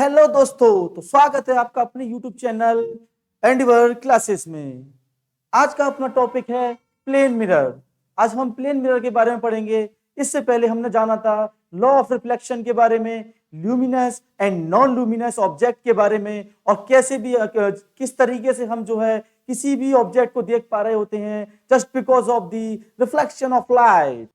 Hello दोस्तों, तो स्वागत है आपका अपने YouTube चैनल एंडिवर क्लासेस में। आज का अपना टॉपिक है प्लेन मिरर। आज हम प्लेन मिरर के बारे में पढ़ेंगे। इससे पहले हमने जाना था लॉ ऑफ रिफ्लेक्शन के बारे में, luminous and non luminous object के बारे में, और कैसे भी किस तरीके से हम जो है किसी भी ऑब्जेक्ट को देख पा रहे होते हैं just because of the reflection of light.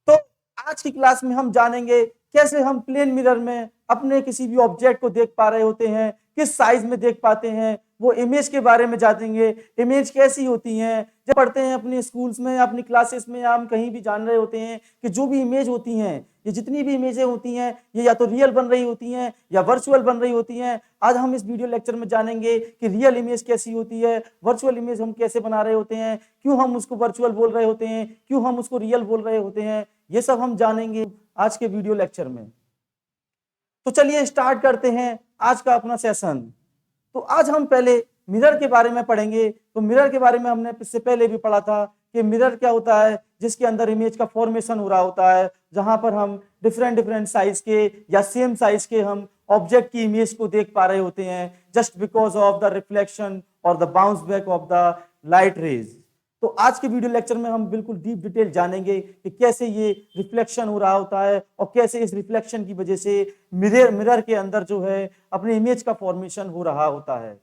तो आज की क्लास में हम जानेंगे कैसे हम प्लेन मिरर में अपने किसी भी ऑब्जेक्ट को देख पा रहे होते हैं, किस साइज में देख पाते हैं, वो इमेज के बारे में जानेंगे। इमेज कैसी होती हैं, जब पढ़ते हैं अपने स्कूल्स में या अपनी क्लासेस में या हम कहीं भी जान रहे होते हैं कि जो भी इमेज होती हैं, ये जितनी भी इमेजें होती हैं, ये या तो रियल बन रही होती हैं या वर्चुअल बन रही होती हैं। आज हम इस वीडियो लेक्चर में जानेंगे कि रियल इमेज कैसी होती है, वर्चुअल इमेज हम कैसे बना रहे होते हैं, क्यों हम उसको वर्चुअल बोल रहे होते हैं, क्यों हम उसको रियल बोल रहे होते हैं, ये सब हम जानेंगे आज के वीडियो लेक्चर में। तो चलिए स्टार्ट करते हैं आज का अपना सेशन। तो आज हम पहले मिरर के बारे में पढ़ेंगे। तो मिरर के बारे में हमने इससे पहले भी पढ़ा था कि मिरर क्या होता है, जिसके अंदर इमेज का फॉर्मेशन हो रहा होता है, जहां पर हम डिफरेंट डिफरेंट साइज के या सेम साइज के हम ऑब्जेक्ट की इमेज को देख पा रहे होते हैं just because of the reflection और the bounce back of the light rays. तो आज के वीडियो लेक्चर में हम बिल्कुल डीप डिटेल जानेंगे कि कैसे ये रिफ्लेक्शन हो रहा होता है और कैसे इस रिफ्लेक्शन की वजह से मिरर के अंदर जो है अपने इमेज का फॉर्मेशन हो रहा होता है।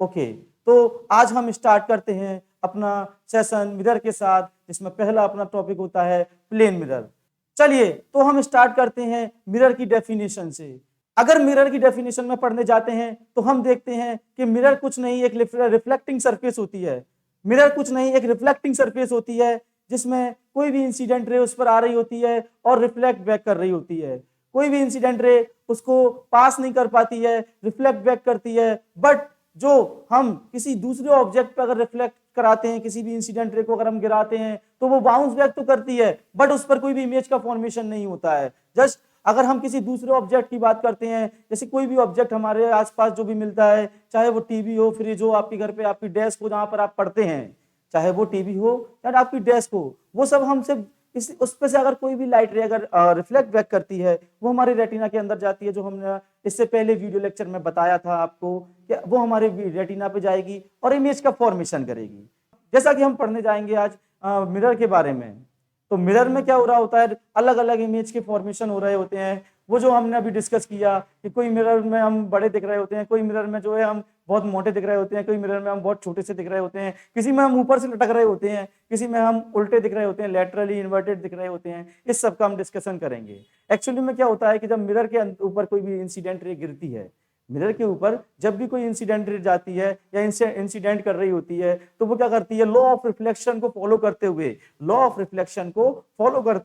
ओके, तो आज हम स्टार्ट करते हैं अपना सेशन मिरर के साथ, जिसमें पहला अपना टॉपिक होता है प्लेन मिरर। चलिए तो हम स्टार्ट करते हैं मिरर की डेफिनेशन से। अगर मिरर की डेफिनेशन में पढ़ने जाते हैं तो हम देखते हैं कि मिरर कुछ नहीं एक रिफ्लेक्टिंग सरफेस होती है। मिरर कुछ नहीं एक रिफ्लेक्टिंग सरफेस होती है जिसमें कोई भी इंसिडेंट रे उस पर आ रही होती है और रिफ्लेक्ट बैक कर रही होती है। कोई भी इंसिडेंट रे उसको पास नहीं कर पाती है, रिफ्लेक्ट बैक करती है। बट जो हम किसी दूसरे ऑब्जेक्ट पर अगर रिफ्लेक्ट कराते हैं, किसी भी इंसिडेंट रे को अगर हम गिराते हैं तो वो बाउंस बैक तो करती है, बट उस पर कोई भी इमेज का फॉर्मेशन नहीं होता है। जस्ट अगर हम किसी दूसरे ऑब्जेक्ट की बात करते हैं, जैसे कोई भी ऑब्जेक्ट हमारे आसपास जो भी मिलता है, चाहे वो टीवी हो, फ्रिज हो, आपके घर पे आपकी डेस्क हो जहां पर आप पढ़ते हैं, चाहे वो टीवी हो या आपकी डेस्क हो, वो सब हम सिर्फ उस पे से अगर कोई भी लाइट रे अगर रिफ्लेक्ट बैक करती है, वो हमारे रेटिना के अंदर जाती है, जो हमने इससे पहले वीडियो लेक्चर में बताया था आपको कि वो हमारे रेटिना पे जाएगी और इमेज का फॉर्मेशन करेगी। जैसा कि हम पढ़ने जाएंगे आज मिरर के बारे में। तो मिरर में क्या हो रहा होता है, अलग अलग इमेज के फॉर्मेशन हो रहे होते हैं। वो जो हमने अभी डिस्कस किया कि कोई मिरर में हम बड़े दिख रहे होते हैं, कोई मिरर में जो है हम बहुत मोटे दिख रहे होते हैं, कोई मिरर में हम बहुत छोटे से दिख रहे होते हैं, किसी में हम ऊपर से लटक रहे होते हैं, किसी में हम उल्टे दिख रहे होते हैं, लेटरली इन्वर्टेड दिख रहे होते हैं। इस सब का हम डिस्कशन करेंगे। एक्चुअली में क्या होता है कि जब मिरर के ऊपर कोई भी इंसिडेंट रे गिरती है, मिरर के ऊपर जब भी कोई इंसिडेंट रे जाती है या इंसिडेंट कर रही होती है, तो वो क्या करती है, लॉ ऑफ रिफ्लेक्शन को फॉलो करते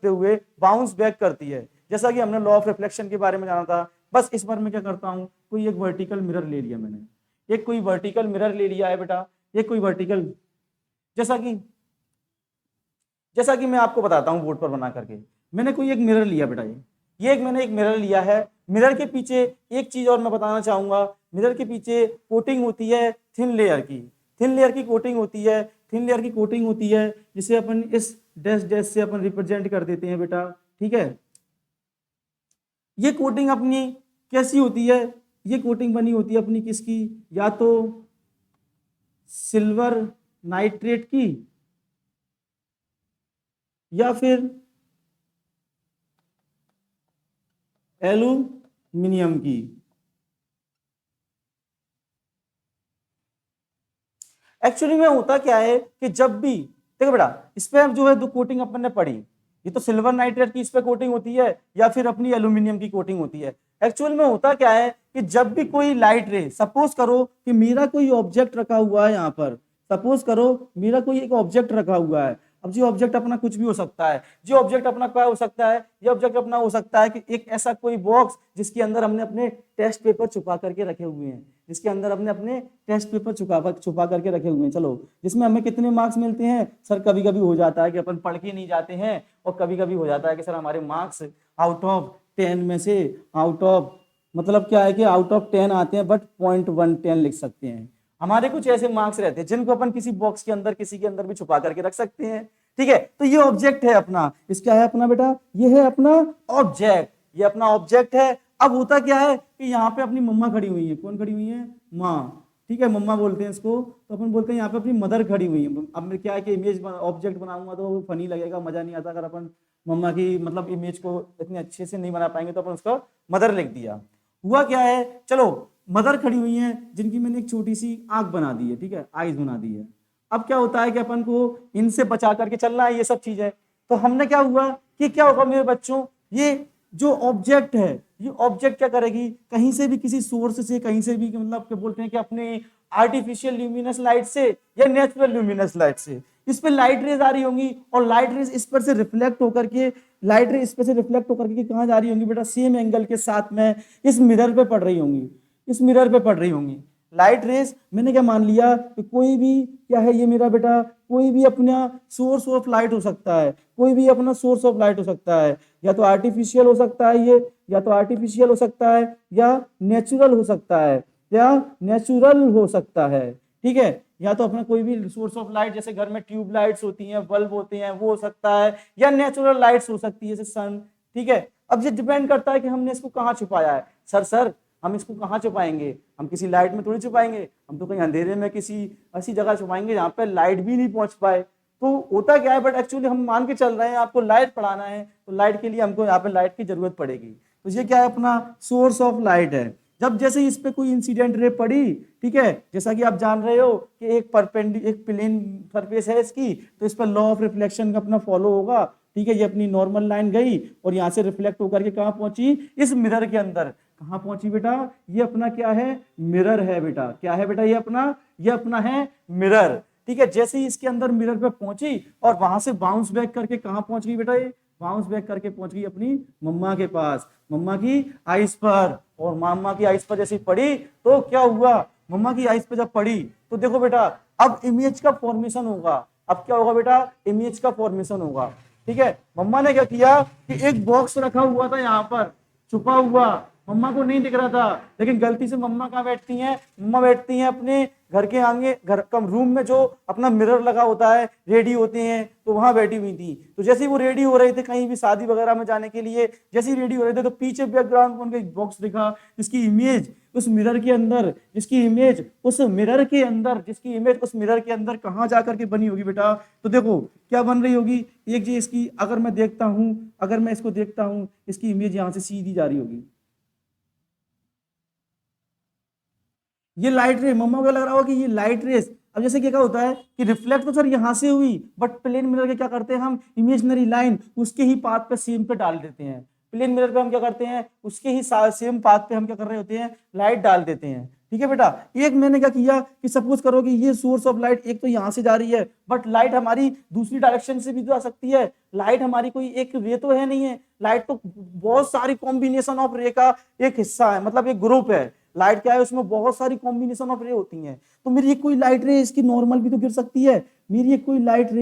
हुए बाउंस बैक करती है। जैसा कि हमने लॉ ऑफ रिफ्लेक्शन के बारे में जाना था। बस इस बार मैं क्या करता हूं, कोई एक वर्टिकल मिरर ले लिया मैंने, एक कोई वर्टिकल मिरर ले लिया है बेटा, एक कोई वर्टिकल, जैसा कि मैं आपको बताता हूं बोर्ड पर बना करके। मैंने कोई एक मिरर लिया बेटा, मैंने एक मिरर लिया है। मिरर के पीछे एक चीज और मैं बताना चाहूंगा, मिरर के पीछे कोटिंग होती है थिन लेयर की कोटिंग होती है, जिसे अपन इस डैश डैश से अपन रिप्रेजेंट कर देते हैं बेटा। ठीक है, ये कोटिंग अपनी कैसी होती है, ये कोटिंग बनी होती है अपनी किसकी, या तो सिल्वर नाइट्रेट की या फिर एल्यूमिनियम की। एक्चुअली में होता क्या है कि जब भी देखो बेटा, इस पे जो है दो कोटिंग अपन ने पढ़ी, ये तो सिल्वर नाइट्रेट की इस पे कोटिंग होती है या फिर अपनी एल्यूमिनियम की कोटिंग होती है। एक्चुअल में होता क्या है कि जब भी कोई लाइट रे, सपोज करो कि मेरा कोई ऑब्जेक्ट रखा हुआ है यहाँ पर, सपोज करो मेरा कोई एक ऑब्जेक्ट रखा हुआ है। अब जो ऑब्जेक्ट अपना कुछ भी हो सकता है, जो ऑब्जेक्ट अपना क्या हो सकता है, ये ऑब्जेक्ट अपना हो सकता है कि एक ऐसा कोई बॉक्स जिसके अंदर हमने अपने टेस्ट पेपर छुपा करके रखे हुए हैं, छुपा करके रखे हुए हैं। चलो, जिसमें हमें कितने मार्क्स मिलते हैं सर, कभी कभी हो जाता है कि अपन पढ़ के नहीं जाते हैं, और कभी कभी हो जाता है कि सर हमारे मार्क्स आउट ऑफ 10 में से आउट ऑफ 10 आते हैं, बट 0.110 लिख सकते हैं। हमारे कुछ ऐसे मार्क्स रहते हैं जिनको अपन किसी बॉक्स के अंदर, किसी के अंदर भी छुपा करके रख सकते हैं। ठीक है, तो ये ऑब्जेक्ट है अपना, इसका है अपना बेटा, ये है अपना ऑब्जेक्ट, ये अपना ऑब्जेक्ट है। अब होता क्या है कि यहाँ पे अपनी मम्मा खड़ी हुई है, कौन खड़ी हुई है, माँ, ठीक है, मम्मा बोलते हैं इसको, तो अपन बोलते हैं यहाँ पे अपनी मदर खड़ी हुई है। अब मैं क्या है कि इमेज ऑब्जेक्ट बनाऊंगा तो फनी लगेगा, मजा नहीं आता, अगर अपन मम्मा की मतलब इमेज को इतने अच्छे से नहीं बना पाएंगे तो अपन उसका मदर लिख दिया। हुआ क्या है, चलो मदर खड़ी हुई है जिनकी मैंने एक छोटी सी आंख बना दी है, ठीक है, आईज बना दी है। अब क्या होता है कि अपन को इनसे बचा करके चलना है, ये सब चीज है। तो हमने क्या हुआ कि क्या होगा मेरे बच्चों, ये जो ऑब्जेक्ट है, ये ऑब्जेक्ट क्या करेगी, कहीं से भी किसी सोर्स से, कहीं से भी, मतलब क्या बोलते हैं कि अपने आर्टिफिशियल ल्यूमिनस लाइट से या नेचुरल ल्यूमिनस लाइट से इस पे लाइट रेज आ रही होंगी, और लाइट रेज इस पर से रिफ्लेक्ट होकर के, लाइट रेज इस पर से रिफ्लेक्ट होकर के कहाँ जा रही होंगी बेटा, सेम एंगल के साथ में इस मिरर पे पड़ रही होंगी, इस मिरर पे पड़ रही होंगी लाइट रेज। मैंने क्या मान लिया कि कोई भी क्या है ये मेरा बेटा, कोई भी अपना सोर्स ऑफ लाइट हो सकता है, कोई भी अपना सोर्स ऑफ लाइट हो सकता है, या तो आर्टिफिशियल हो सकता है ये, या तो आर्टिफिशियल हो सकता है, या नेचुरल हो सकता है, या नेचुरल हो सकता है, ठीक है, या तो अपना कोई भी सोर्स ऑफ लाइट, जैसे घर में ट्यूब लाइट्स होती हैं, बल्ब होते हैं, वो हो सकता है, या नेचुरल लाइट्स हो सकती है जैसे सन, ठीक है। अब ये डिपेंड करता है कि हमने इसको कहाँ छुपाया है। सर हम इसको कहाँ छुपाएंगे, हम किसी लाइट में थोड़ी छुपाएंगे, हम तो कहीं अंधेरे में किसी ऐसी जगह छुपाएंगे जहाँ पे लाइट भी नहीं पहुंच पाए। तो होता क्या है, बट एक्चुअली हम मान के चल रहे हैं आपको लाइट पढ़ाना है, तो लाइट के लिए हमको यहाँ पे लाइट की जरूरत पड़ेगी। तो ये क्या है, अपना सोर्स ऑफ लाइट है। जब जैसे इस पे कोई इंसिडेंट रे पड़ी, ठीक है, जैसा कि आप जान रहे हो कि एक प्लेन सरफेस है इसकी, तो इस पर लॉ ऑफ रिफ्लेक्शन का अपना फॉलो होगा, ठीक है। ये अपनी नॉर्मल लाइन गई और यहाँ से रिफ्लेक्ट होकर के कहाँ पहुंची, इस मिरर के अंदर। कहाँ पहुंची बेटा, ये अपना क्या है, मिरर है बेटा, क्या है बेटा, ये अपना है मिरर, ठीक है। जैसे ही इसके अंदर मिरर पे पहुंची और वहां से बाउंस बैक करके कहाँ पहुंच गई बेटा, ये बाउंस बैक करके पहुंच गई अपनी मम्मा के पास, मम्मा की आइस पर। और मम्मा की आइस पर जैसे पड़ी तो क्या हुआ, मम्मा की आइस पर जब पड़ी तो देखो बेटा अब इमेज का फॉर्मेशन होगा। अब क्या होगा बेटा, इमेज का फॉर्मेशन होगा, ठीक है। मम्मा ने क्या किया कि एक बॉक्स रखा हुआ था यहाँ पर छुपा हुआ, मम्मा को नहीं दिख रहा था, लेकिन गलती से मम्मा कहाँ बैठती हैं, मम्मा बैठती हैं अपने घर के आगे, घर कम रूम में जो अपना मिरर लगा होता है, रेडी होते हैं, तो वहां बैठी हुई थी। तो जैसे ही वो रेडी हो रहे थे कहीं भी शादी वगैरह में जाने के लिए, जैसे ही रेडी हो रहे थे तो पीछे बैकग्राउंड में उनको एक बॉक्स दिखा, जिसकी इमेज उस मिरर के अंदर, जिसकी इमेज उस मिरर के अंदर, जिसकी इमेज उस मिरर के अंदर कहाँ जा करके बनी होगी बेटा, तो देखो क्या बन रही होगी, एक जी इसकी अगर मैं देखता हूं, अगर मैं इसको देखता हूं, इसकी इमेज यहाँ से सीधी जा रही होगी। ये लाइट रे, मम्मा को लग रहा होगा कि ये लाइट रेस, अब जैसे क्या होता है कि रिफ्लेक्ट तो सर यहाँ से हुई, बट प्लेन मिरर के क्या करते हैं हम, इमेजिनरी लाइन उसके ही पाथ पे सेम पे डाल देते हैं। प्लेन मिरर पे हम क्या करते हैं, उसके ही सेम पाथ पे हम क्या कर रहे होते हैं, लाइट डाल देते हैं, ठीक है बेटा। एक मैंने क्या किया कि सपोज करो कि ये सोर्स ऑफ लाइट एक तो यहाँ से जा रही है, बट लाइट हमारी दूसरी डायरेक्शन से भी तो आ सकती है। लाइट हमारी कोई एक रे तो है नहीं है, लाइट तो बहुत सारी कॉम्बिनेशन ऑफ रे का एक हिस्सा है, मतलब एक ग्रुप है। लाइट क्या है, उसमें बहुत सारी कॉम्बिनेशन ऑफ रे होती हैं। तो मेरी एक कोई लाइट रे इसकी नॉर्मल भी तो गिर सकती है, मेरी एक कोई लाइट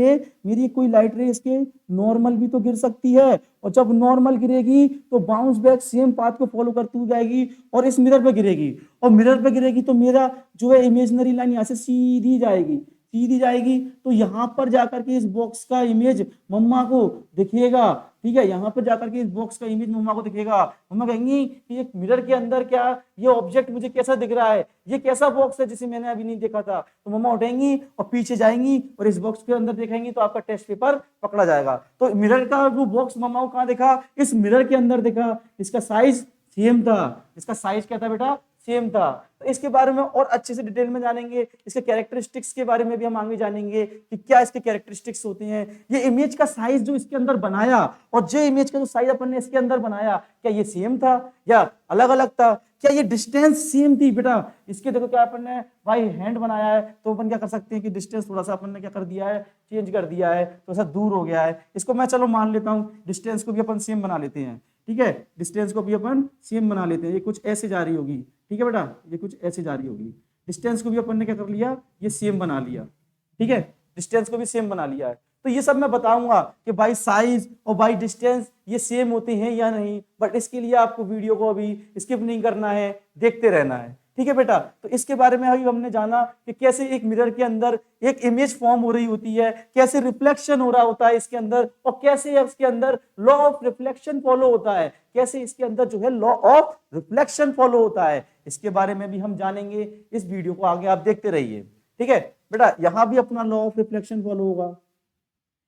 रे इसके नॉर्मल भी तो गिर सकती है। और जब नॉर्मल गिरेगी तो बाउंस बैक सेम पाथ को फॉलो करती हुई जाएगी और इस मिरर पे गिरेगी, और मिरर पे गिरेगी तो मेरा जो है इमेजिनरी लाइन यहाँ से सीधी जाएगी, सीधी जाएगी, तो यहाँ पर जाकर के इस बॉक्स का इमेज मम्मा को दिखेगा, ठीक है। यहाँ पर जाकर के इस बॉक्स का इमेज मम्मा को दिखेगा, मम्मा कहेंगी कि ये मिरर के अंदर क्या, ये ऑब्जेक्ट मुझे कैसा दिख रहा है, ये कैसा बॉक्स है जिसे मैंने अभी नहीं देखा था। तो मम्मा उठेंगी और पीछे जाएंगी और इस बॉक्स के अंदर देखेंगी, तो आपका टेस्ट पेपर पकड़ा जाएगा। तो मिरर का वो बॉक्स मम्मा को कहाँ देखा, इस मिरर के अंदर देखा, इसका साइज सेम था, इसका साइज क्या था बेटा, सेम था। तो इसके बारे में और अच्छे से डिटेल में जानेंगे, इसके कैरेक्टरिस्टिक्स के बारे में भी हम आगे जानेंगे कि क्या इसके कैरेक्टरिस्टिक्स होते हैं। ये इमेज का साइज जो इसके अंदर बनाया और जो इमेज का जो साइज अपन ने इसके अंदर बनाया, क्या ये सेम था या अलग अलग था, क्या ये डिस्टेंस सेम थी बेटा। इसके देखो क्या अपन ने भाई हैंड बनाया है, तो अपन क्या कर सकते हैं कि डिस्टेंस थोड़ा सा अपन ने क्या कर दिया है, चेंज कर दिया है, थोड़ा सा दूर हो गया है। इसको मैं चलो मान लेता हूँ, डिस्टेंस को भी अपन सेम बना लेते हैं, ठीक है, डिस्टेंस को भी अपन सेम बना लेते हैं। ये कुछ ऐसे जा रही होगी, ठीक है बेटा, ये कुछ ऐसे जा रही होगी। डिस्टेंस को भी अपन ने क्या कर लिया, ये सेम बना लिया, ठीक है, डिस्टेंस को भी सेम बना लिया है। तो ये सब मैं बताऊंगा कि बाई साइज और बाई डिस्टेंस ये सेम होते हैं या नहीं, बट इसके लिए आपको वीडियो को अभी स्किप नहीं करना है, देखते रहना है, ठीक है बेटा। तो इसके बारे में अभी हमने जाना कि कैसे एक मिरर के अंदर एक इमेज फॉर्म हो रही होती है, कैसे रिफ्लेक्शन हो रहा होता है इसके अंदर, और कैसे इसके अंदर लॉ ऑफ रिफ्लेक्शन फॉलो होता है, कैसे इसके अंदर जो है लॉ ऑफ रिफ्लेक्शन फॉलो होता है, इसके बारे में भी हम जानेंगे। इस वीडियो को आगे आप देखते रहिए, ठीक है बेटा। यहां भी अपना लॉ ऑफ रिफ्लेक्शन फॉलो होगा,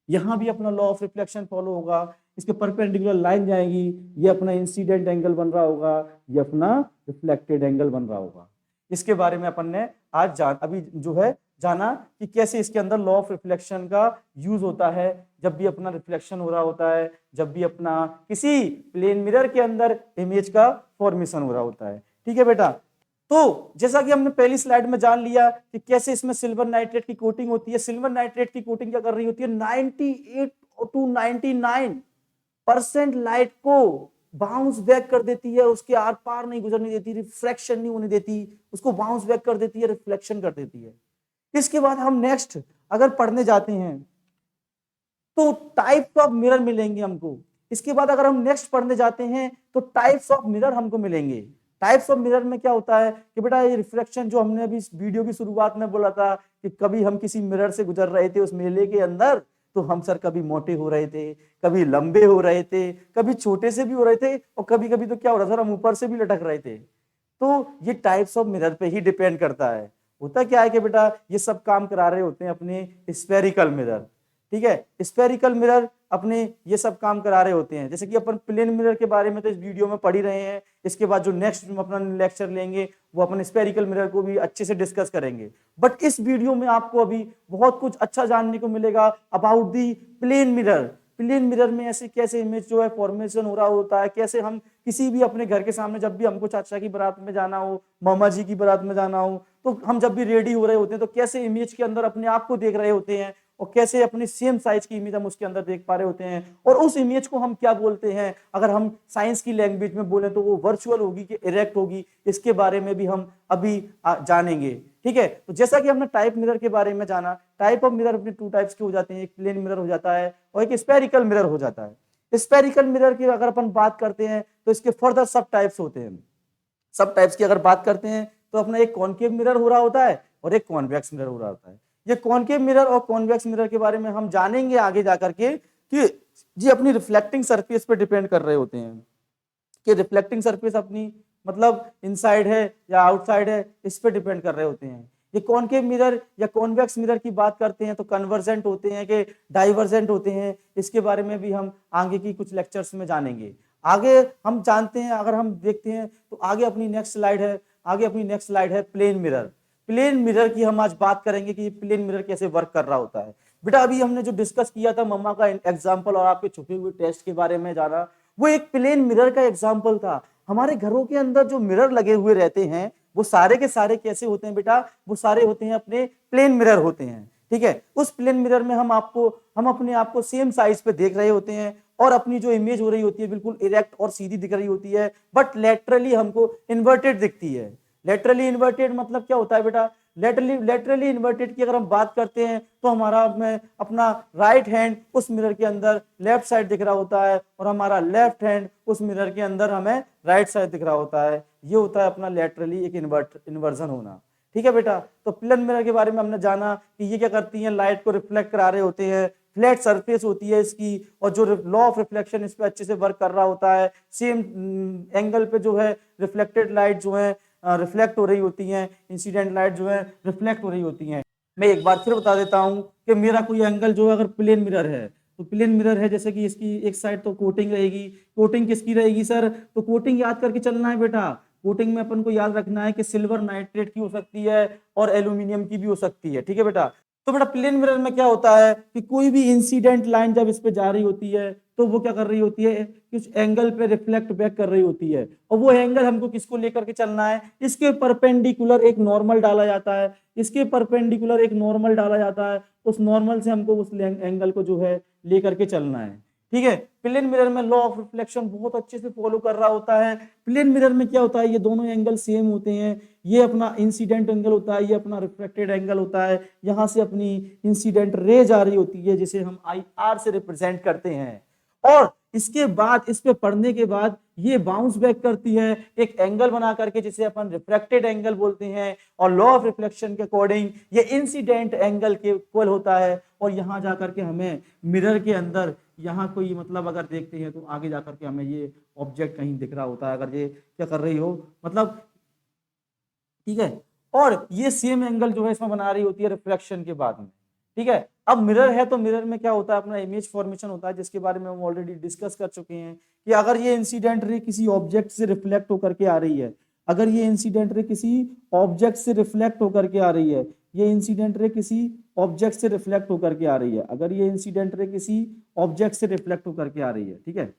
यहां भी अपना लॉ ऑफ रिफ्लेक्शन फॉलो होगा। इसके परपेंडिकुलर लाइन जाएगी, ये अपना इंसिडेंट एंगल बन रहा होगा, ये अपना रिफ्लेक्टेड एंगल बन रहा होगा। इसके बारे में अपन ने आज अभी जो है जाना कि कैसे इसके अंदर लॉ ऑफ रिफ्लेक्शन का यूज होता है जब भी अपना रिफ्लेक्शन हो रहा होता है, जब भी अपना किसी प्लेन मिरर के अंदर इमेज का फॉर्मेशन हो रहा होता है, ठीक है बेटा। तो जैसा कि हमने पहली स्लाइड में जान लिया कि कैसे इसमें सिल्वर नाइट्रेट की कोटिंग होती है। सिल्वर नाइट्रेट की कोटिंग क्या कर रही होती है, 98 to 99% लाइट को बाउंस बैक कर देती है, उसके आर पार नहीं गुजरने देती, रिफ्रैक्शन नहीं होने देती, उसको बाउंस बैक कर देती है, रिफ्लेक्शन कर देती है। इसके बाद हम नेक्स्ट अगर पढ़ने जाते हैं तो टाइप्स ऑफ मिरर मिलेंगे हमको। इसके बाद अगर हम नेक्स्ट पढ़ने जाते हैं तो टाइप्स ऑफ मिरर हमको मिलेंगे। टाइप्स ऑफ मिरर में क्या होता है कि बेटा ये रिफ्लेक्शन जो हमने अभी इस वीडियो की शुरुआत में बोला था कि कभी हम किसी मिरर से गुजर रहे थे उस मेले के अंदर, तो हम सर कभी मोटे हो रहे थे, कभी लंबे हो रहे थे, कभी छोटे से भी हो रहे थे, और कभी कभी तो क्या हो रहा था हम ऊपर से भी लटक रहे थे। तो ये टाइप्स ऑफ मिरर पे ही डिपेंड करता है। होता क्या है कि बेटा ये सब काम करा रहे होते हैं अपने स्फेरिकल मिरर, ठीक है। स्फेरिकल मिरर अपने ये सब काम करा रहे होते हैं। जैसे कि अपन प्लेन मिरर के बारे में तो इस वीडियो में पढ़ ही रहे हैं, इसके बाद जो नेक्स्ट अपना लेक्चर लेंगे वो अपन स्फेरिकल मिरर को भी अच्छे से डिस्कस करेंगे। बट इस वीडियो में आपको अभी बहुत कुछ अच्छा जानने को मिलेगा about the plane mirror. Plane mirror में ऐसे कैसे इमेज जो है फॉर्मेशन हो रहा होता है, कैसे हम किसी भी अपने घर के सामने जब भी हमको चाचा की बारात में जाना हो, मामा जी की बारात में जाना हो, तो हम जब भी रेडी हो रहे होते हैं तो कैसे इमेज के अंदर अपने आप को देख रहे होते हैं, और कैसे अपनी सेम साइज की इमेज हम उसके अंदर देख पा रहे होते हैं। और उस इमेज को हम क्या बोलते हैं, अगर हम साइंस की लैंग्वेज में बोले तो वो वर्चुअल होगी कि इरेक्ट होगी, इसके बारे में भी हम अभी जानेंगे, ठीक है। तो जैसा कि हमने टाइप मिरर के बारे में जाना, टाइप ऑफ मिरर अपने टू टाइप्स के हो जाते हैं, एक प्लेन मिरर हो जाता है और एक स्फेरिकल मिरर हो जाता है। स्फेरिकल मिरर की अगर अपन बात करते हैं तो इसके फर्दर सब टाइप्स होते हैं। सब टाइप्स की अगर बात करते हैं तो अपना एक कॉनकेव मिरर हो रहा होता है और एक कॉन्वेक्स मिरर हो रहा होता है। ये कॉनकेव मिरर और कॉन्वेक्स मिरर के बारे में हम जानेंगे आगे जाकर के कि जी अपनी रिफ्लेक्टिंग सरफेस पे डिपेंड कर रहे होते हैं कि रिफ्लेक्टिंग सरफेस अपनी मतलब इनसाइड है या आउटसाइड है, इस पे डिपेंड कर रहे होते हैं। ये कॉनकेव मिरर या कॉन्वेक्स मिरर की बात करते हैं तो कन्वर्जेंट होते हैं कि डाइवर्जेंट होते हैं, इसके बारे में भी हम आगे की कुछ लेक्चर्स में जानेंगे। आगे हम जानते हैं, अगर हम देखते हैं तो आगे अपनी नेक्स्ट स्लाइड है प्लेन मिरर। प्लेन मिरर की हम आज बात करेंगे कि प्लेन मिरर कैसे वर्क कर रहा होता है। बेटा अभी हमने जो डिस्कस किया था मम्मा का एग्जांपल और आपके छुपे हुए टेस्ट के बारे में जाना, वो एक प्लेन मिरर का एग्जांपल था। हमारे घरों के अंदर जो मिरर लगे हुए रहते हैं वो सारे के सारे कैसे होते हैं बेटा, वो सारे होते हैं अपने प्लेन मिरर होते हैं, ठीक है। उस प्लेन मिरर में हम अपने आप को सेम साइज पे देख रहे होते हैं और अपनी जो इमेज हो रही होती है बिल्कुल इरेक्ट और सीधी दिख रही होती है, बट लेटरली हमको इन्वर्टेड दिखती है। लेटरली इन्वर्टेड मतलब क्या होता है बेटा, लेटरली इन्वर्टेड की अगर हम बात करते हैं तो हमारा अपना राइट हैंड उस मिरर के अंदर लेफ्ट साइड दिख रहा होता है और हमारा लेफ्ट हैंड उस मिरर के अंदर हमें राइट साइड दिख रहा होता है। ये होता है अपना लेटरली एक इन्वर्जन होना, ठीक है बेटा। तो प्लेन मिरर के बारे में हमने जाना कि ये क्या करती है, लाइट को रिफ्लेक्ट करा रहे होते हैं, फ्लैट सरफेस होती है इसकी और जो लॉ ऑफ रिफ्लेक्शन इस पे अच्छे से वर्क कर रहा होता है। सेम एंगल पे जो है रिफ्लेक्टेड लाइट जो है रिफ्लेक्ट हो रही होती हैं, इंसिडेंट लाइट जो है रिफ्लेक्ट हो रही होती हैं। मैं एक बार फिर बता देता हूं कि मेरा कोई एंगल जो है अगर प्लेन मिरर है तो प्लेन मिरर है, जैसे कि इसकी एक साइड तो कोटिंग रहेगी। कोटिंग किसकी रहेगी सर, तो कोटिंग याद करके चलना है बेटा। कोटिंग में अपन को याद रखना है कि सिल्वर नाइट्रेट की हो सकती है और एल्यूमिनियम की भी हो सकती है, ठीक है बेटा। तो बेटा प्लेन मिरर में क्या होता है कि कोई भी इंसिडेंट लाइन जब इस पे जा रही होती है तो वो क्या कर रही होती है, किस एंगल पे रिफ्लेक्ट बैक कर रही होती है, और वो एंगल हमको किसको लेकर के चलना है, इसके परपेंडिकुलर एक नॉर्मल डाला जाता है, इसके परपेंडिकुलर एक नॉर्मल डाला जाता है, उस नॉर्मल से हमको उस एंगल को जो है लेकर के चलना है, ठीक है। प्लेन मिरर में लॉ ऑफ रिफ्लेक्शन बहुत अच्छे से फॉलो कर रहा होता है। प्लेन मिरर में क्या होता है, ये दोनों एंगल सेम होते हैं। ये अपना इंसिडेंट एंगल होता है, ये अपना रिफ्लेक्टेड एंगल होता है। यहाँ से अपनी इंसिडेंट रे जा रही होती है जिसे हम IR से रिप्रेजेंट करते हैं। और इसके बाद इस पे पढ़ने के बाद ये बाउंस बैक करती है एक एंगल बना करके जिसे अपन रिफ्रैक्टेड एंगल बोलते हैं, और लॉ ऑफ रिफ्लेक्शन के अकॉर्डिंग ये इंसिडेंट एंगल के इक्वल होता है। और यहाँ जाकर के हमें मिरर के अंदर यहाँ कोई मतलब अगर देखते हैं तो आगे जाकर के हमें ये ऑब्जेक्ट कहीं दिख रहा होता है, अगर ये क्या कर रही हो मतलब, ठीक है। और ये सेम एंगल जो है इसमें बना रही होती है रिफ्लेक्शन के बाद में, ठीक है। अब मिरर है तो मिरर में क्या होता है, अपना इमेज फॉर्मेशन होता है, जिसके बारे में हम ऑलरेडी डिस्कस कर चुके हैं कि अगर ये इंसिडेंट रे किसी ऑब्जेक्ट से रिफ्लेक्ट होकर के आ रही है, अगर ये इंसिडेंट रे किसी ऑब्जेक्ट से रिफ्लेक्ट होकर के आ रही है, ये इंसिडेंट रे किसी ऑब्जेक्ट से रिफ्लेक्ट होकर के आ रही है, अगर ये इंसिडेंट रे किसी ऑब्जेक्ट से रिफ्लेक्ट होकर के आ रही है, ठीक है।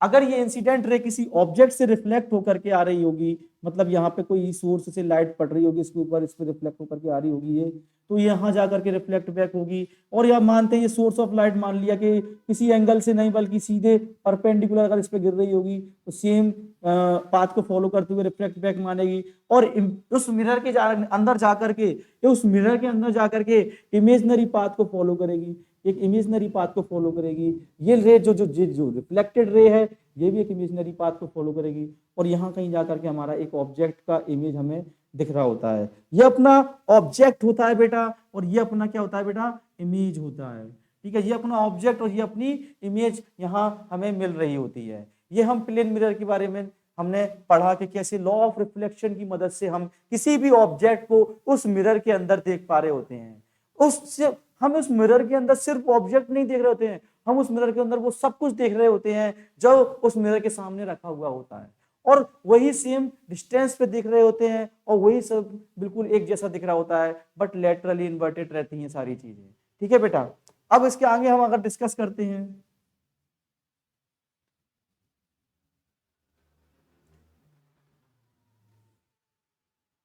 अगर ये इंसिडेंट रे किसी ऑब्जेक्ट से रिफ्लेक्ट होकर के आ रही होगी, मतलब यहाँ पे कोई सोर्स से लाइट पड़ रही होगी इसके ऊपर, इस पे रिफ्लेक्ट होकर के आ रही होगी ये, तो यहाँ जाकर के रिफ्लेक्ट बैक होगी। और यह मानते हैं ये सोर्स ऑफ लाइट मान लिया कि किसी एंगल से नहीं बल्कि सीधे परपेंडिकुलर अगर इस पे गिर रही होगी तो सेम पाथ को फॉलो करते हुए रिफ्लेक्ट बैक मानेगी। और उस मिरर के अंदर जाकर के, उस मिरर के अंदर जाकर के इमेजनरी पाथ को फॉलो करेगी, एक इमेजनरी पाथ को फॉलो करेगी। ये रे जो रिफ्लेक्टेड रे है ये भी एक इमेजनरी पाथ को फॉलो करेगी, और यहाँ कहीं जाकर के हमारा एक ऑब्जेक्ट का इमेज हमें दिख रहा होता है। ये अपना ऑब्जेक्ट होता है बेटा, और ये अपना क्या होता है बेटा, इमेज होता है, ठीक है। ये अपना ऑब्जेक्ट और ये अपनी इमेज यहाँ हमें मिल रही होती है। ये हम प्लेन मिरर के बारे में हमने पढ़ा कि कैसे लॉ ऑफ रिफ्लेक्शन की मदद से हम किसी भी ऑब्जेक्ट को उस मिरर के अंदर देख पा रहे होते हैं। उससे हम उस मिरर के अंदर सिर्फ ऑब्जेक्ट नहीं देख रहे होते हैं, हम उस मिरर के अंदर वो सब कुछ देख रहे होते हैं जो उस मिरर के सामने रखा हुआ होता है, और वही सेम डिस्टेंस पे दिख रहे होते हैं, और वही सब बिल्कुल एक जैसा दिख रहा होता है, बट लेटरली इन्वर्टेड रहती हैं सारी चीजें, ठीक है बेटा। अब इसके आगे हम अगर डिस्कस करते हैं,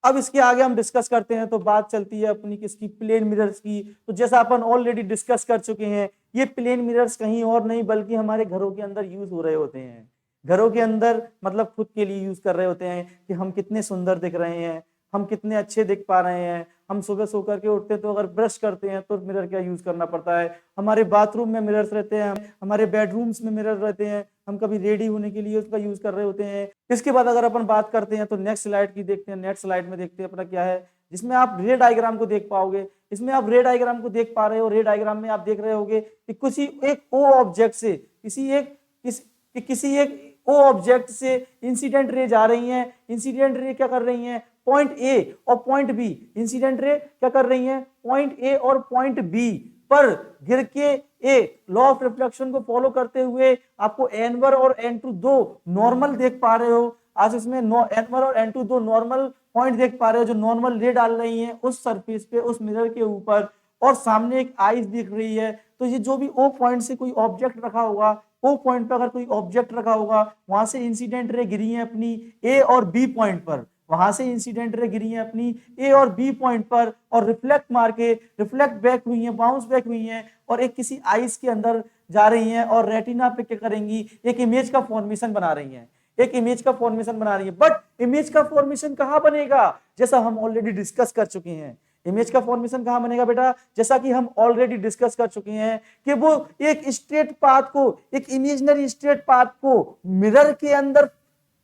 अब इसके आगे हम डिस्कस करते हैं तो बात चलती है अपनी किसकी, प्लेन मिरर्स की। तो जैसा अपन ऑलरेडी डिस्कस कर चुके हैं, ये प्लेन मिरर्स कहीं और नहीं बल्कि हमारे घरों के अंदर यूज हो रहे होते हैं। घरों के अंदर मतलब खुद के लिए यूज कर रहे होते हैं कि हम कितने सुंदर दिख रहे हैं, हम कितने अच्छे दिख पा रहे हैं। हम सुबह सो करके उठते हैं तो अगर ब्रश करते हैं तो मिरर का यूज करना पड़ता है, हमारे बाथरूम में मिरर्स रहते हैं, हमारे बेडरूम्स में मिरर रहते हैं, हम कभी रेडी होने के लिए उसका यूज कर रहे होते हैं। इसके बाद अगर अपन बात करते हैं तो नेक्स्ट स्लाइड की देखते हैं, नेक्स्ट स्लाइड में देखते हैं अपना क्या है, जिसमें आप रे डायग्राम को देख पाओगे। इसमें आप रे डायग्राम को देख पा रहे हो, रे डायग्राम में आप देख रहे होगे कि किसी एक ओ ऑब्जेक्ट से किसी एक ओ ऑब्जेक्ट से इंसिडेंट रे जा रही हैं। इंसिडेंट रे क्या कर रही हैं, पॉइंट ए और पॉइंट बी, इंसिडेंट रे क्या कर रही हैं, पॉइंट ए और पॉइंट बी पर गिर के ए लॉ ऑफ रिफ्लेक्शन को फॉलो करते हुए आपको n1 और n2 दो नॉर्मल देख पा रहे हो। आज इसमें n1 और n2 दो नॉर्मल पॉइंट देख पा रहे हो जो नॉर्मल रे डाल रही हैं उस सरफेस पे, उस मिरर के ऊपर, और सामने एक आइस दिख रही है। तो ये जो भी ओ पॉइंट से कोई ऑब्जेक्ट रखा होगा, ओ पॉइंट पर अगर कोई ऑब्जेक्ट रखा होगा, वहां से इंसिडेंट रे गिरी है अपनी ए और बी पॉइंट पर, वहां से इंसिडेंट रे गिरी है अपनी ए और बी पॉइंट पर, और रिफ्लेक्ट मार के रिफ्लेक्ट बैक हुई है, बाउंस बैक हुई है, और एक किसी आइस के अंदर जा रही हैं, और रेटिना पे क्या करेंगी, एक इमेज का फॉर्मेशन बना रही हैं, एक इमेज का फॉर्मेशन बना रही है। बट इमेज का फॉर्मेशन कहां बनेगा, जैसा हम ऑलरेडी डिस्कस कर चुके हैं। इमेज का फॉर्मेशन कहां बनेगा बेटा, जैसा कि हम ऑलरेडी डिस्कस कर चुके हैं कि वो एक स्ट्रेट पाथ को, एक इमेजिनरी स्ट्रेट पाथ को मिरर के अंदर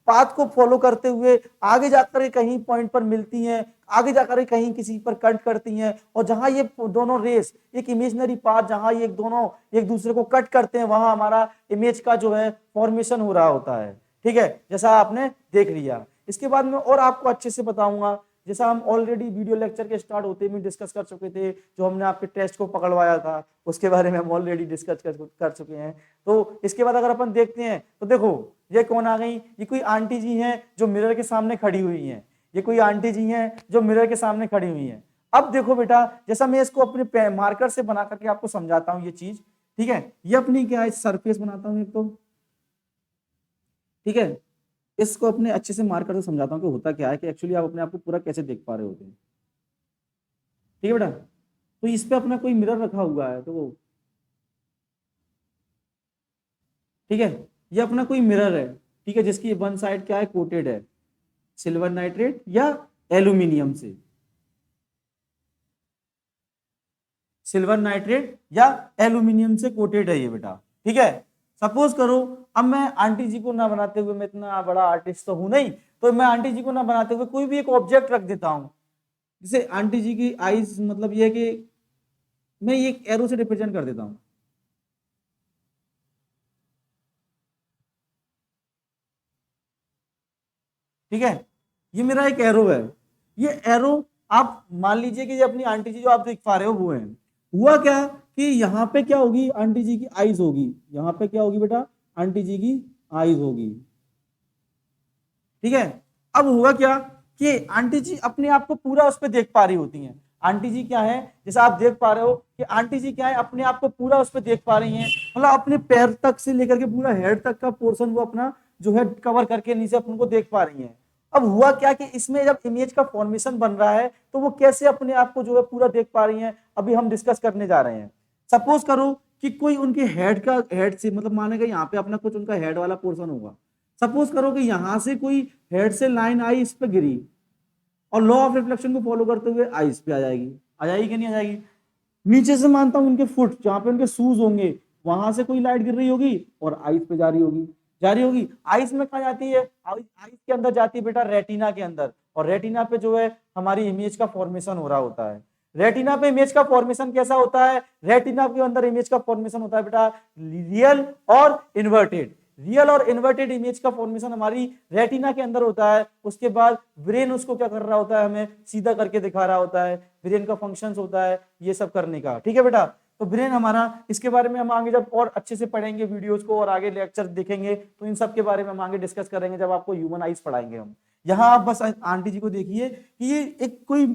पाथ को फॉलो करते हुए आगे जाकर कहीं पॉइंट पर मिलती हैं, आगे जाकर कहीं किसी पर कट करती हैं, और जहां ये दोनों रेस एक इमेजिनरी पाथ, जहां ये दोनों एक दूसरे को कट करते हैं, वहां हमारा इमेज का जो है फॉर्मेशन हो रहा होता है, ठीक है, जैसा आपने देख लिया। इसके बाद में और आपको अच्छे से बताऊंगा, जैसा हम ऑलरेडी वीडियो लेक्चर के स्टार्ट होते में डिस्कस कर चुके थे, जो हमने आपके टेस्ट को पकड़वाया था उसके बारे में हम ऑलरेडी डिस्कस कर चुके हैं। तो इसके बाद अगर अपन देखते हैं तो देखो ये कौन आ गई, ये कोई आंटी जी हैं जो मिरर के सामने खड़ी हुई हैं, ये कोई आंटी जी हैं जो मिरर के सामने खड़ी हुई हैं। अब देखो बेटा, जैसा मैं इसको अपने मार्कर से बना करके आपको समझाता हूँ ये चीज, ठीक है। ये अपनी क्या है, सरफेस बनाता हूँ एक तो, ठीक है। इसको अपने अच्छे से मार्कर से समझाता हूँ कि होता क्या है, कि एक्चुअली आप अपने आप को पूरा कैसे देख पा रहे होते हैं, ठीक है बेटा। तो इस पे अपना कोई मिरर रखा हुआ है, तो वो ठीक है, ये अपना कोई मिरर है, ठीक है, जिसकी वन साइड क्या है, कोटेड है सिल्वर नाइट्रेट या एल्यूमिनियम से, सिल्वर नाइट्रेट या एल्यूमिनियम से कोटेड है ये बेटा, ठीक है। सपोज करो अब मैं आंटी जी को ना बनाते हुए, मैं इतना बड़ा आर्टिस्ट तो हूं नहीं, तो मैं आंटी जी को ना बनाते हुए कोई भी एक ऑब्जेक्ट रख देता हूं। जैसे आंटी जी की आईज, मतलब ये है कि मैं ये एक एरो से रिप्रेजेंट कर देता हूं। ठीक है, ये मेरा एक एरो है। ये एरो आप मान लीजिए कि ये अपनी आंटी जी जो आप देख पा रहे हो वो है। हुआ क्या कि यहाँ पे क्या होगी, आंटी जी की आईज होगी। यहाँ पे क्या होगी बेटा, आंटी जी की आईज होगी। ठीक है, अब हुआ क्या कि आंटी जी अपने आप को पूरा उस पर देख पा रही होती हैं। आंटी जी क्या है, जैसा आप देख पा रहे हो कि आंटी जी क्या है, अपने आप को पूरा उस पर देख पा रही हैं, मतलब अपने पैर तक से लेकर के पूरा हेड तक का पोर्शन वो अपना जो है कवर करके नीचे अपन को देख पा रही हैं। अब हुआ क्या कि इसमें जब इमेज का फॉर्मेशन बन रहा है तो वो कैसे अपने आप को जो है पूरा देख पा रही हैं, अभी हम डिस्कस करने जा रहे हैं। सपोज करो कि कोई उनके हेड से, मतलब मानेगा यहाँ पे अपना कुछ उनका हेड वाला पोर्शन होगा। सपोज करो कि यहां से कोई हेड से लाइन आई, इस पे गिरी और लॉ ऑफ रिफ्लेक्शन को फॉलो करते हुए आई इस पे आ जाएगी। आ जाएगी कि नहीं आ जाएगी? नीचे से मानता हूं उनके फुट जहां पे उनके शूज होंगे, वहां से कोई लाइट गिर रही होगी और आइस पे जा रही होगी। जा रही होगी आइस में, कहा जाती है आइस के अंदर जाती है बेटा रेटिना के अंदर, और रेटिना पे जो है हमारी इमेज का फॉर्मेशन हो रहा होता है। रेटिना पे इमेज का फॉर्मेशन कैसा होता है, रेटिना के अंदर इमेज का फॉर्मेशन होता है बेटा रियल और इन्वर्टेड। रियल और इन्वर्टेड इमेज का फॉर्मेशन हमारी रेटिना के अंदर होता है। उसके बाद ब्रेन उसको क्या कर रहा होता है, हमें सीधा करके दिखा रहा होता है। ब्रेन का फंक्शन होता है ये सब करने का। ठीक है बेटा, तो ब्रेन हमारा, इसके बारे में हम आगे जब और अच्छे से पढ़ेंगे वीडियोस को और आगे लेक्चर देखेंगे तो इन सब के बारे में हम आगे डिस्कस करेंगे जब आपको ह्यूमन आइज पढ़ाएंगे हम। यहाँ आप बस आंटी जी को देखिए कि ये एक कोई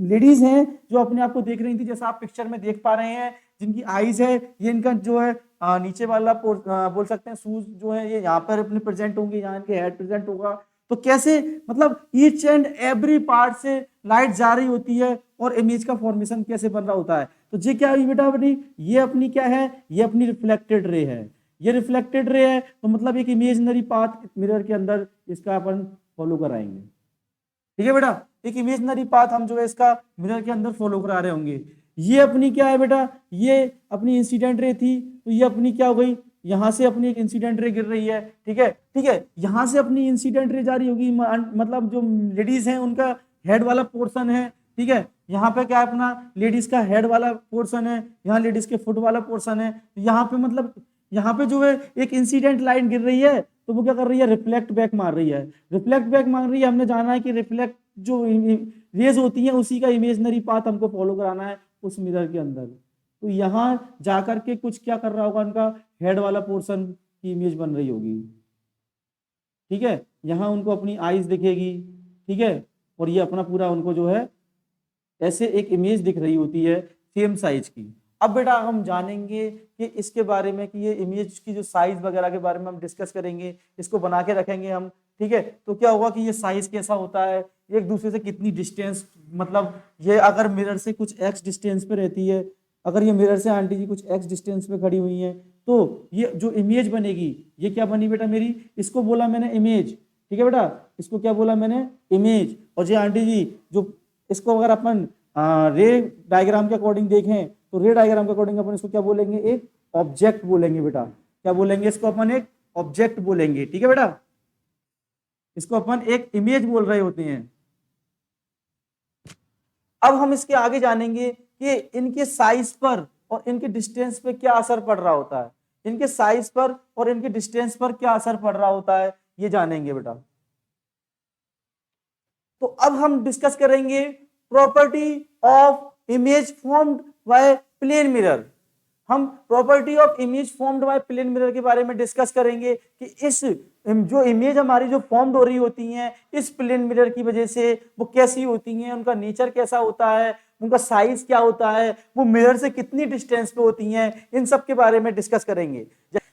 लेडीज हैं जो अपने आप को देख रही थी, जैसा आप पिक्चर में देख पा रहे हैं, जिनकी आईज है, ये इनका जो है नीचे वाला बोल सकते हैं शूज जो है ये यहाँ पर अपने प्रेजेंट होंगे, यहाँ इनके हेड प्रेजेंट होगा। तो कैसे, मतलब ईच एंड एवरी पार्ट से लाइट जा रही होती है और इमेज का फॉर्मेशन कैसे बन रहा होता है। तो ये क्या है बेटा अपनी, ये अपनी क्या है, ये अपनी रिफ्लेक्टेड रे है। ये रिफ्लेक्टेड रे है तो मतलब एक इमेजनरी पाथ मिरर के अंदर इसका अपन फॉलो कराएंगे। ठीक है बेटा, एक इमेजनरी पाथ हम जो है इसका मिरर के अंदर फॉलो करा रहे होंगे। ये अपनी क्या है बेटा, ये अपनी इंसिडेंट रे थी, तो ये अपनी क्या हो गई, यहां से अपनी एक इंसिडेंट रे गिर रही है। ठीक है, ठीक है, यहां से अपनी इंसिडेंट रे जा रही होगी, मतलब जो लेडीज हैं उनका हेड वाला पोर्शन है। ठीक है, यहाँ पे क्या है अपना लेडीज का हेड वाला पोर्शन है, यहाँ लेडीज के फुट वाला पोर्शन है। यहाँ पे मतलब यहाँ पे जो है एक इंसिडेंट लाइन गिर रही है तो वो क्या कर रही है, रिफ्लेक्ट बैक मार रही है। रिफ्लेक्ट बैक मार रही है, हमने जाना है कि रिफ्लेक्ट जो रेज होती है उसी का इमेजनरी पाथ हमको फॉलो कराना है उस मिरर के अंदर। तो यहाँ जाकर के कुछ क्या कर रहा होगा, उनका हेड वाला पोर्शन की इमेज बन रही होगी। ठीक है, यहाँ उनको अपनी आईज दिखेगी। ठीक है, और ये अपना पूरा उनको जो है ऐसे एक इमेज दिख रही होती है सेम साइज की। अब बेटा हम जानेंगे कि इसके बारे में कि ये इमेज की जो साइज वगैरह के बारे में हम डिस्कस करेंगे, इसको बना के रखेंगे हम। ठीक है, तो क्या होगा कि ये साइज कैसा होता है, एक दूसरे से कितनी डिस्टेंस, मतलब ये अगर मिरर से कुछ एक्स डिस्टेंस पे रहती है, अगर ये मिरर से आंटी जी कुछ एक्स डिस्टेंस पे खड़ी हुई है तो ये जो इमेज बनेगी ये क्या बनी बेटा मेरी, इसको बोला मैंने इमेज। ठीक है बेटा, इसको क्या बोला मैंने, इमेज। और ये आंटी जी जो, इसको अगर अपन रे डायग्राम के अकॉर्डिंग देखें तो रे डायग्राम के अकॉर्डिंग अपन इसको क्या बोलेंगे, एक ऑब्जेक्ट बोलेंगे बेटा। क्या बोलेंगे इसको अपन, एक ऑब्जेक्ट बोलेंगे। ठीक है बेटा, इसको अपन एक इमेज बोल रहे होते हैं। अब हम इसके आगे जानेंगे कि इनके साइज पर और इनके डिस्टेंस पे क्या असर पड़ रहा होता है। इनके साइज पर और इनके डिस्टेंस पर क्या असर पड़ रहा होता है ये जानेंगे बेटा। तो अब हम डिस्कस करेंगे property of image formed by plane mirror. हम property of image formed by plane mirror के बारे में डिस्कस करेंगे कि इस जो इमेज हमारी जो फॉर्म्ड हो रही होती हैं इस प्लेन मिरर की वजह से वो कैसी होती हैं, उनका नेचर कैसा होता है, उनका साइज क्या होता है, वो मिरर से कितनी डिस्टेंस पे होती हैं, इन सब के बारे में डिस्कस करेंगे।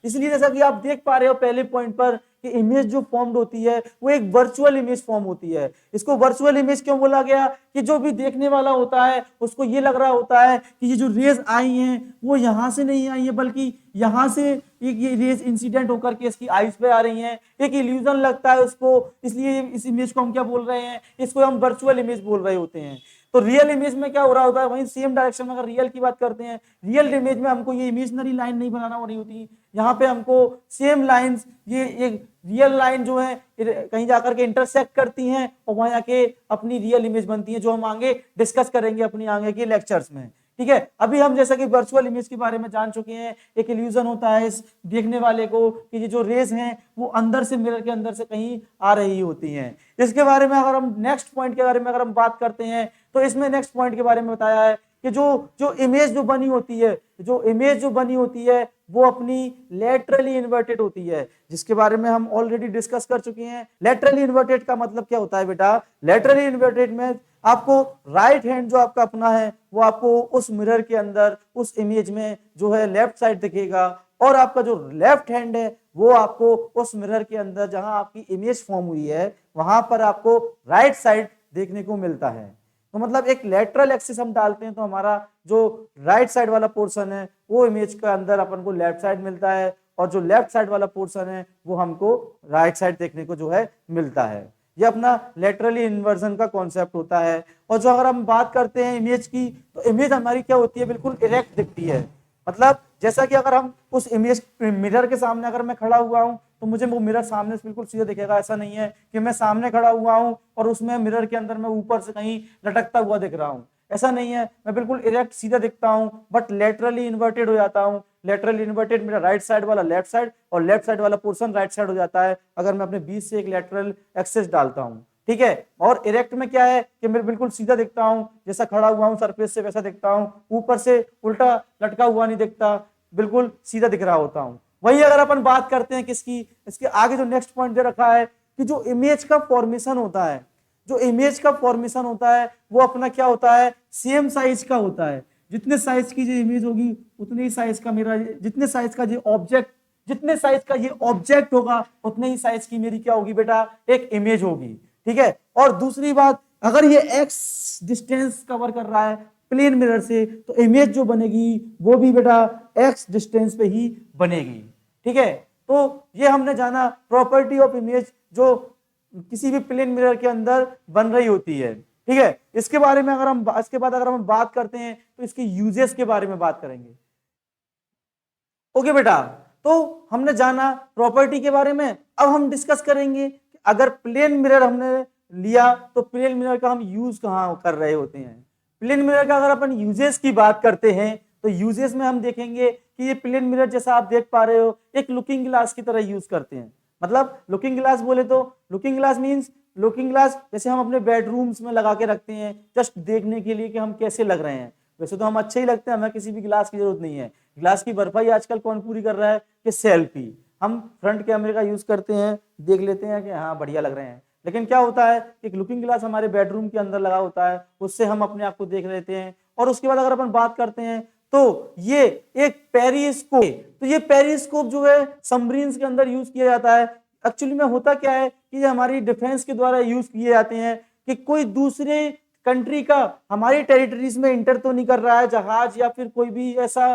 इसलिए जैसा कि आप देख पा रहे हो पहले पॉइंट पर कि इमेज जो फॉर्म्ड होती है वो एक वर्चुअल इमेज फॉर्म होती है। इसको वर्चुअल इमेज क्यों बोला गया, कि जो भी देखने वाला होता है उसको ये लग रहा होता है कि ये जो रेज आई हैं वो यहाँ से नहीं आई है बल्कि यहाँ से ये रेज इंसिडेंट होकर के इसकी आईज पे आ रही हैं, एक इल्यूजन लगता है उसको, इसलिए इस इमेज को हम क्या बोल रहे हैं, इसको हम वर्चुअल इमेज बोल रहे होते हैं। तो रियल इमेज में क्या हो रहा होता है, वहीं सेम डायरेक्शन में अगर रियल की बात करते हैं, रियल इमेज में हमको ये इमेजनरी लाइन नहीं बनाना हो रही होती, यहाँ पे हमको सेम लाइंस ये रियल लाइन जो है कहीं जाकर के इंटरसेक्ट करती हैं और वहां जाके अपनी रियल इमेज बनती है, जो हम आगे डिस्कस करेंगे अपनी आगे के लेक्चर्स में। ठीक है, अभी हम जैसा कि वर्चुअल इमेज के बारे में जान चुके हैं, एक इल्यूजन होता है इस देखने वाले को कि ये जो रेज हैं वो अंदर से मिरर के अंदर से कहीं आ रही होती हैं। इसके बारे में अगर हम नेक्स्ट पॉइंट के बारे में अगर हम बात करते हैं तो इसमें नेक्स्ट पॉइंट के बारे में बताया है कि जो इमेज जो बनी होती है, जो इमेज जो बनी होती है वो अपनी लेटरली इन्वर्टेड होती है, जिसके बारे में हम ऑलरेडी डिस्कस कर चुके हैं। लेटरली इन्वर्टेड का मतलब क्या होता है बेटा, लेटरली इन्वर्टेड में आपको राइट हैंड जो आपका अपना है वो आपको उस मिरर के अंदर उस इमेज में जो है लेफ्ट साइड दिखेगा, और आपका जो लेफ्ट हैंड है वो आपको उस मिरर के अंदर जहां आपकी इमेज फॉर्म हुई है वहां पर आपको राइट साइड देखने को मिलता है। तो मतलब एक लेटरल एक्सिस हम डालते हैं तो हमारा जो राइट साइड वाला पोर्शन है वो इमेज के अंदर अपन को लेफ्ट साइड मिलता है, और जो लेफ्ट साइड वाला पोर्शन है वो हमको राइट साइड देखने को जो है मिलता है। ये अपना लेटरली इन्वर्जन का कॉन्सेप्ट होता है। और जो अगर हम बात करते हैं इमेज की, तो इमेज हमारी क्या होती है, बिल्कुल इरेक्ट दिखती है। मतलब जैसा कि अगर हम उस इमेज मिरर के सामने अगर मैं खड़ा हुआ हूं तो मुझे वो मिरर सामने से बिल्कुल सीधा दिखेगा। ऐसा नहीं है कि मैं सामने खड़ा हुआ हूं और उसमें मिरर के अंदर मैं ऊपर से कहीं लटकता हुआ दिख रहा हूं, ऐसा नहीं है। मैं बिल्कुल इरेक्ट सीधा दिखता हूं, बट लेटरली इन्वर्टेड हो जाता हूं। लेटरली इन्वर्टेड मेरा राइट साइड वाला लेफ्ट साइड और लेफ्ट साइड वाला पोर्शन राइट साइड हो जाता है अगर मैं अपने बीच से एक लेटरल एक्सेस डालता हूं। ठीक है, और इरेक्ट में क्या है कि मैं बिल्कुल सीधा दिखता हूं, जैसा खड़ा हुआ हूं सरफेस से वैसा दिखता हूं, ऊपर से उल्टा लटका हुआ नहीं दिखता, बिल्कुल सीधा दिख रहा होता हूं। वही अगर अपन बात करते हैं किसकी, इसके आगे जो नेक्स्ट पॉइंट दे रखा है कि जो इमेज का फॉर्मेशन होता है, जो इमेज का फॉर्मेशन होता है वो अपना क्या होता है, सेम साइज का होता है। जितने साइज की जो इमेज होगी उतने ही साइज का मेरा, जितने साइज का ये ऑब्जेक्ट, जितने साइज का ये ऑब्जेक्ट होगा उतने ही साइज की मेरी क्या होगी बेटा, एक इमेज होगी। ठीक है, और दूसरी बात, अगर ये एक्स डिस्टेंस कवर कर रहा है प्लेन मिरर से तो इमेज जो बनेगी वो भी बेटा एक्स डिस्टेंस पे ही बनेगी। ठीक है, तो ये हमने जाना प्रॉपर्टी ऑफ इमेज जो किसी भी प्लेन मिरर के अंदर बन रही होती है। ठीक है, इसके बारे में अगर हम इसके बाद अगर हम बात करते हैं तो इसके यूजेस के बारे में बात करेंगे। ओके बेटा, तो हमने जाना प्रॉपर्टी के बारे में। अब हम डिस्कस करेंगे कि अगर प्लेन मिरर हमने लिया तो प्लेन मिरर का हम यूज कहाँ कर रहे होते हैं। प्लेन मिरर का अगर अपन यूजेस की बात करते हैं तो यूजेस में हम देखेंगे कि ये प्लेन मिरर जैसा आप देख पा रहे हो एक लुकिंग ग्लास की तरह यूज करते हैं। मतलब लुकिंग ग्लास बोले तो looking glass means looking glass जैसे हम अपने बेडरूम्स में लगा के रखते हैं जस्ट देखने के लिए कि हम कैसे लग रहे हैं। वैसे तो हम अच्छे ही लगते हैं, हमें किसी भी ग्लास की जरूरत नहीं है। ग्लास की भरपाई आजकल कौन पूरी कर रहा है कि सेल्फी। हम फ्रंट कैमरे का यूज करते हैं, देख लेते हैं कि हाँ बढ़िया लग रहे हैं, लेकिन क्या होता है एक लुकिंग ग्लास हमारे बेडरूम के अंदर लगा होता है, उससे हम अपने आप को देख लेते हैं। और उसके बाद अगर अपन बात करते हैं तो ये एक पेरिस्कोप, तो ये पेरिस्कोप जो है सबमरीन्स के अंदर यूज किया जाता है। एक्चुअली में होता क्या है कि ये हमारी डिफेंस के द्वारा यूज किए जाते हैं कि कोई दूसरे कंट्री का हमारी टेरिटरीज में इंटर तो नहीं कर रहा है जहाज या फिर कोई भी ऐसा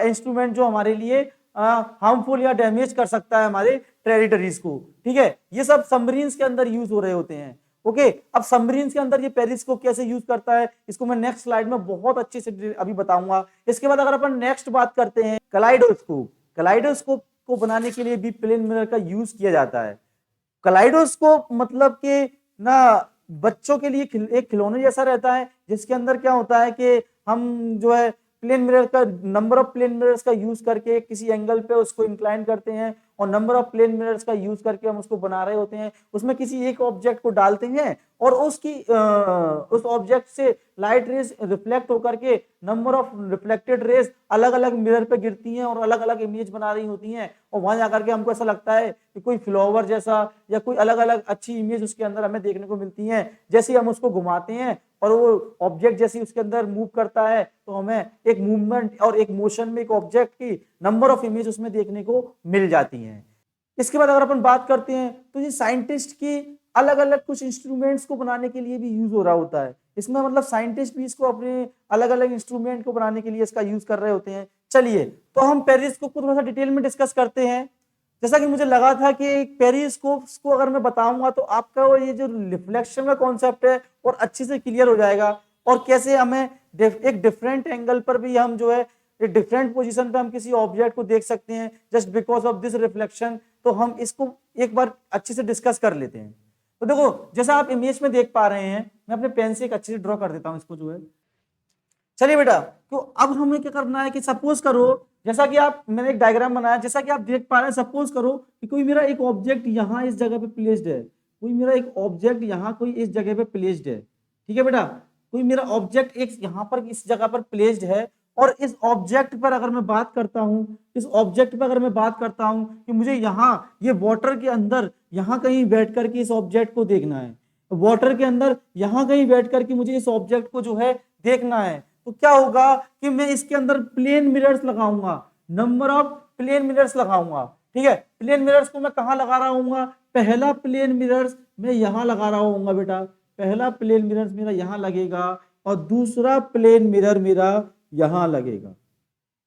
इंस्ट्रूमेंट जो हमारे लिए हार्मफुल या डैमेज कर सकता है हमारे टेरिटरीज को। ठीक है, ये सब सबमरीन्स के अंदर यूज हो रहे होते हैं। ओके, अब सबमरीन्स के अंदर ये पेरिस्कोप कैसे यूज करता है इसको मैं नेक्स्ट स्लाइड में बहुत अच्छे से अभी बताऊंगा। इसके बाद अगर अपन नेक्स्ट बात करते हैं कलाइडोस्कोप, कलाइडोस्कोप को बनाने के लिए भी प्लेन मिरर का यूज किया जाता है। कलाइडोस्कोप मतलब कि ना बच्चों के लिए एक खिलौने जैसा रहता है जिसके अंदर क्या होता है कि हम जो है प्लेन मिरर का नंबर ऑफ प्लेन मिरर्स का यूज करके किसी एंगल पे उसको इंक्लाइन करते हैं और नंबर ऑफ प्लेन मिरर्स का यूज करके हम उसको बना रहे होते हैं। उसमें किसी एक ऑब्जेक्ट को डालते हैं और उसकी उस ऑब्जेक्ट से लाइट रेज रिफ्लेक्ट होकर के नंबर ऑफ रिफ्लेक्टेड रेज अलग अलग मिरर पे गिरती हैं और अलग अलग इमेज बना रही होती हैं, और वहां जाकर के हमको ऐसा लगता है कि कोई फ्लावर जैसा या कोई अलग अलग अच्छी इमेज उसके अंदर हमें देखने को मिलती है। जैसे हम उसको घुमाते हैं और वो ऑब्जेक्ट जैसे उसके अंदर मूव करता है तो हमें एक मूवमेंट और एक मोशन में एक ऑब्जेक्ट की नंबर ऑफ इमेज उसमें देखने को मिल जाती हैं। इसके बाद अगर अपन बात करते हैं तो ये साइंटिस्ट की अलग अलग कुछ इंस्ट्रूमेंट्स को बनाने के लिए भी यूज हो रहा होता है। इसमें मतलब साइंटिस्ट भी इसको अपने अलग अलग इंस्ट्रूमेंट को बनाने के लिए इसका यूज कर रहे होते हैं। चलिए तो हम पेरिस्कोप को थोड़ा सा डिटेल में डिस्कस करते हैं। जैसा कि मुझे लगा था कि पेरिस्कोप्स को अगर मैं बताऊंगा तो आपका वो ये जो रिफ्लेक्शन का कॉन्सेप्ट है और अच्छे से क्लियर हो जाएगा, और कैसे हमें एक डिफरेंट एंगल पर भी हम जो है एक डिफरेंट पोजीशन पे हम किसी ऑब्जेक्ट को देख सकते हैं just because of this reflection. तो हम इसको एक बार अच्छे से डिस्कस कर लेते हैं। तो देखो जैसा आप इमेज में देख पा रहे हैं, मैं अपने पेन से एक अच्छे से ड्रॉ कर देता हूं इसको जो है। चलिए बेटा, तो अब हमें क्या करना है कि सपोज करो, जैसा कि आप मैंने एक डायग्राम बनाया, जैसा कि आप देख पा रहे हैं, सपोज करो कि कोई मेरा एक ऑब्जेक्ट यहाँ इस जगह पे प्लेस्ड है, कोई मेरा एक ऑब्जेक्ट यहाँ कोई इस जगह पे प्लेस्ड है। ठीक है बेटा, कोई मेरा ऑब्जेक्ट एक यहाँ पर इस जगह पर प्लेस्ड है, और इस ऑब्जेक्ट पर अगर मैं बात करता हूँ, इस ऑब्जेक्ट पर अगर मैं बात करता हूँ कि मुझे यहाँ ये वाटर के अंदर यहाँ कहीं बैठ करके इस ऑब्जेक्ट को देखना है, वाटर के अंदर यहाँ कहीं बैठ करके मुझे इस ऑब्जेक्ट को जो है देखना है, तो क्या होगा कि मैं इसके अंदर प्लेन मिरर्स लगाऊंगा, नंबर ऑफ प्लेन मिरर्स लगाऊंगा। ठीक है, प्लेन मिरर्स को मैं कहाँ लगा रहा हूँ, पहला प्लेन मिरर्स मैं यहाँ लगा रहा हूँ बेटा, पहला प्लेन मिरर्स मेरा यहाँ लगेगा और दूसरा प्लेन मिरर मेरा यहाँ लगेगा।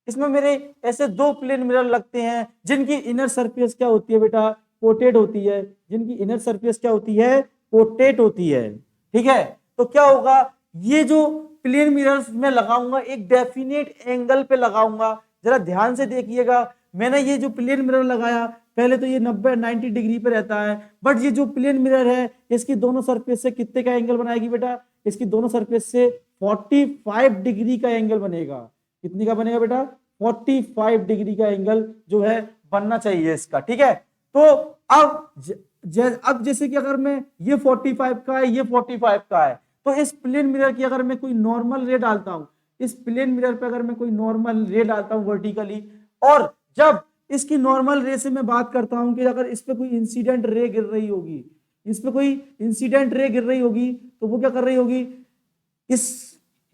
इसमें मेरे ऐसे दो प्लेन मिरर लगते हैं जिनकी इनर सरफेस क्या होती है बेटा, कोटेड होती है, जिनकी इनर सरफेस क्या होती है, कोटेड होती है। ठीक है, तो क्या होगा, ये जो प्लेन मिरर्स में लगाऊंगा एक डेफिनेट एंगल पे लगाऊंगा। जरा ध्यान से देखिएगा, मैंने ये जो प्लेन मिरर लगाया पहले तो ये 90 डिग्री पे रहता है, बट ये जो प्लेन मिरर है इसकी दोनों सरफेस से कितने का एंगल बनाएगी बेटा, इसकी दोनों सरफेस से 45 डिग्री का एंगल बनेगा। कितनी का बनेगा बेटा, 45 डिग्री का एंगल जो है बनना चाहिए इसका। ठीक है, तो अब जैसे कि अगर मैं ये 45 का है, ये 45 का है, तो इस प्लेन मिरर की अगर मैं कोई नॉर्मल रे डालता हूं, इस प्लेन मिरर पे अगर मैं कोई नॉर्मल रे डालता हूं वर्टिकली, और जब इसकी नॉर्मल रे से मैं बात करता हूं कि अगर इस पे कोई इंसिडेंट रे गिर रही होगी, इस पे कोई इंसिडेंट रे गिर रही होगी, तो वो क्या कर रही होगी, इस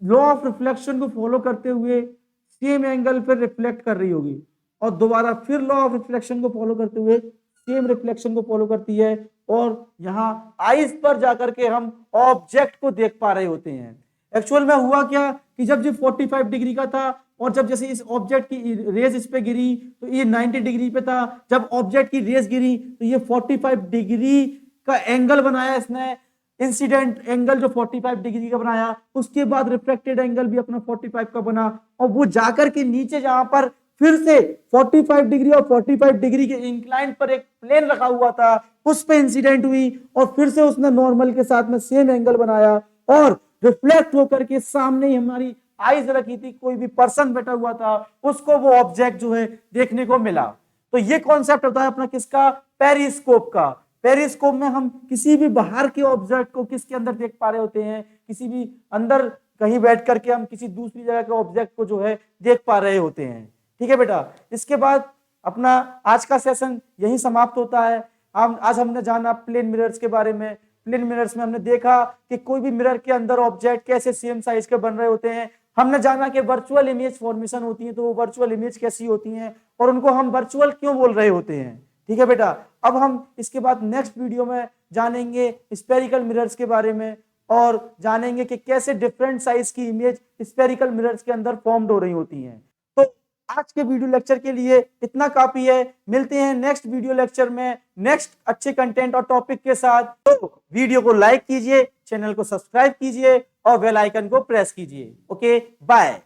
लॉ ऑफ रिफ्लेक्शन को फॉलो करते हुए सेम एंगल पर रिफ्लेक्ट कर रही होगी, और दोबारा फिर लॉ ऑफ रिफ्लेक्शन को फॉलो करते हुए सेम रिफ्लेक्शन को फॉलो करती है, और यहाँ आईज पर जाकर के हम ऑब्जेक्ट को देख पा रहे होते हैं। एक्चुअल में हुआ क्या कि जब ये 45 डिग्री का था, और जब जैसे इस ऑब्जेक्ट की रेज इस पे गिरी तो ये 90 डिग्री पे था, जब ऑब्जेक्ट की रेज गिरी तो ये 45 डिग्री का एंगल बनाया इसने, इंसिडेंट एंगल जो 45 डिग्री का बनाया, उसके बाद रिफ्लेक्टेड एंगल भी अपना 45 का बना, और वो जाकर के नीचे जहां पर फिर से 45 डिग्री और 45 डिग्री के इंक्लाइन पर एक प्लेन रखा हुआ था, उस पे इंसिडेंट हुई, और फिर से उसने नॉर्मल के साथ में सेम एंगल बनाया, और रिफ्लेक्ट होकर के सामने ही हमारी आईज रखी थी, कोई भी पर्सन बैठा हुआ था, उसको वो ऑब्जेक्ट जो है देखने को मिला। तो ये कॉन्सेप्ट होता है अपना किसका, पेरिस्कोप का। पेरिस्कोप में हम किसी भी बाहर के ऑब्जेक्ट को किसके अंदर देख पा रहे होते हैं, किसी भी अंदर कहीं बैठ करके हम किसी दूसरी जगह के ऑब्जेक्ट को जो है देख पा रहे होते हैं। ठीक है बेटा, इसके बाद अपना आज का सेशन यही समाप्त होता है। आज हमने जाना प्लेन मिरर्स के बारे में। प्लेन मिरर्स में हमने देखा कि कोई भी मिरर के अंदर ऑब्जेक्ट कैसे सेम साइज के बन रहे होते हैं। हमने जाना कि वर्चुअल इमेज फॉर्मेशन होती है, तो वो वर्चुअल इमेज कैसी होती हैं और उनको हम वर्चुअल क्यों बोल रहे होते हैं। ठीक है बेटा, अब हम इसके बाद नेक्स्ट वीडियो में जानेंगे स्फेरिकल मिरर्स के बारे में, और जानेंगे कि कैसे डिफरेंट साइज की इमेज स्फेरिकल मिरर्स के अंदर फॉर्म्ड हो रही होती हैं। तो आज के वीडियो लेक्चर के लिए इतना काफी है। मिलते हैं नेक्स्ट वीडियो लेक्चर में नेक्स्ट अच्छे कंटेंट और टॉपिक के साथ। तो वीडियो को लाइक कीजिए, चैनल को सब्सक्राइब कीजिए और बेल आइकन को प्रेस कीजिए। Okay, bye.